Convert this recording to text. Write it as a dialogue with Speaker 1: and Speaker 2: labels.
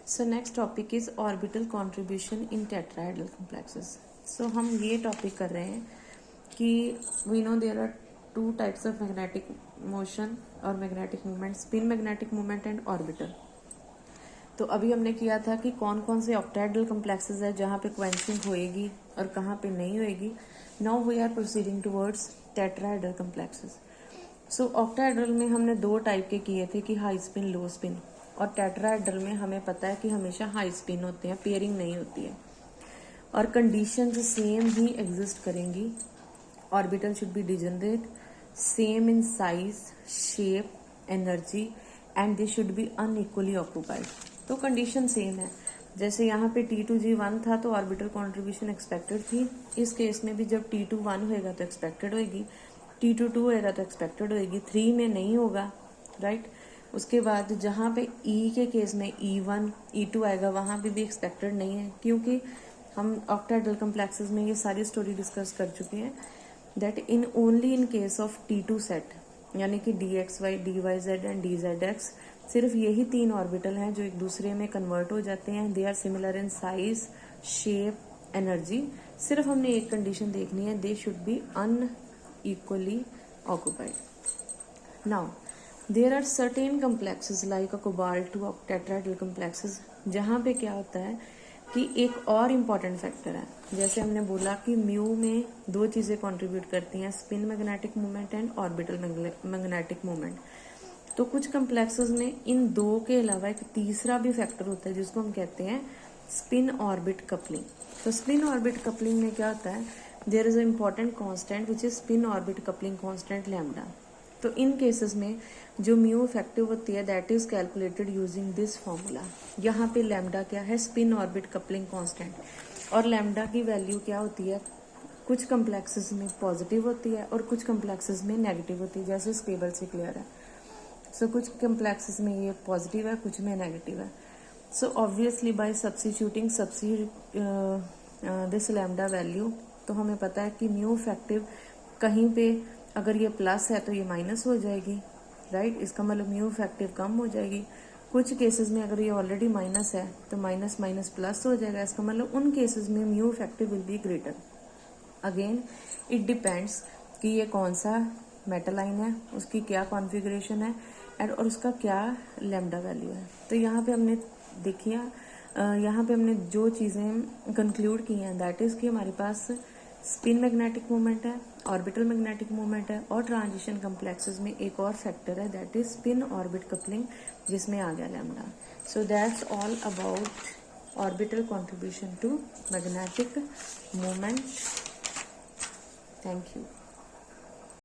Speaker 1: So next topic is orbital contribution in tetrahedral complexes. So हम ये topic कर रहे हैं कि we know there are two types of magnetic motion और magnetic movement, spin magnetic movement and orbital. तो अभी हमने किया था कि कौन कौन से ऑक्टाहेड्रल कॉम्प्लेक्सेस है जहाँ पे क्वेंचिंग होएगी और कहाँ पे नहीं होएगी। Now we are proceeding towards tetrahedral complexes. So octahedral में हमने दो टाइप के किए थे कि हाई स्पिन, लो स्पिन, और टेट्राहेड्रल में हमें पता है कि हमेशा हाई स्पिन होते हैं, पेयरिंग नहीं होती है और कंडीशंस सेम ही एग्जिस्ट करेंगी। Orbital should be degenerate, same in size, shape, energy and they should be unequally occupied. तो कंडीशन सेम है। जैसे यहाँ पे T2G1 था तो ऑर्बिटल कॉन्ट्रीब्यूशन एक्सपेक्टेड थी। इस केस में भी जब T2 1 होएगा तो एक्सपेक्टेड होएगी, T2 2 होएगा तो एक्सपेक्टेड होएगी, 3 में नहीं होगा, राइट। उसके बाद जहाँ पे E के केस में E1 E2 आएगा वहाँ पे भी एक्सपेक्टेड नहीं है, क्योंकि हम ऑक्टाहेड्रल कॉम्प्लेक्सेस में ये सारी स्टोरी डिस्कस कर चुके हैं that in only in case of T2 set यानी कि DXY, DYZ एंड DZX, सिर्फ यही तीन ऑर्बिटल हैं जो एक दूसरे में कन्वर्ट हो जाते हैं। They are similar in size, shape, energy. सिर्फ हमने एक कंडीशन देखनी है, they should be unequally occupied. Now there are certain complexes like a cobalt two tetrahedral complexes, जहाँ पे क्या होता है कि एक और इम्पॉर्टेंट फैक्टर है। जैसे हमने बोला कि म्यू में दो चीज़ें कंट्रीब्यूट करती हैं, spin magnetic movement and orbital magnetic movement. तो कुछ कम्प्लेक्सेस में इन दो के अलावा एक तीसरा भी फैक्टर होता है जिसको हम कहते हैं स्पिन ऑर्बिट कपलिंग। तो स्पिन ऑर्बिट कपलिंग में क्या होता है, there is a important constant which is spin orbit coupling constant lambda. तो इन केसेस में जो म्यू इफेक्टिव होती है that is calculated using this formula. यहाँ पे लैम्डा क्या है, स्पिन ऑर्बिट कपलिंग कांस्टेंट, और लैम्डा की वैल्यू क्या होती है, कुछ कम्प्लेक्सेस में पॉजिटिव होती है और कुछ कम्प्लेक्सेस में नेगेटिव होती है, जैसे इस टेबल से क्लियर है। सो कुछ कम्प्लेक्सेस में ये पॉजिटिव है, कुछ में नेगेटिव है। So obviously bye substituting this lambda value, तो हमें पता है कि म्यू इफेक्टिव कहीं पे अगर ये प्लस है तो ये माइनस हो जाएगी, राइट। इसका मतलब म्यू इफेक्टिव कम हो जाएगी। कुछ केसेस में अगर ये ऑलरेडी माइनस है तो माइनस माइनस प्लस हो जाएगा, इसका मतलब उन केसेस में mu effective will be greater. Again it depends कि ये कौन सा मेटल लाइन है, उसकी क्या कॉन्फ़िगरेशन है एंड और उसका क्या लैम्डा वैल्यू है। तो यहाँ पे हमने देखिए, यहाँ पे हमने जो चीज़ें कंक्लूड की हैं दैट इज़ कि हमारे पास स्पिन मैग्नेटिक मूवमेंट है, ऑर्बिटल मैग्नेटिक मूवमेंट है, और ट्रांजिशन कम्प्लेक्सेस में एक और फैक्टर है that is spin orbit coupling, जिसमें आ गया lambda. So that's all about orbital contribution to magnetic movement. Thank you.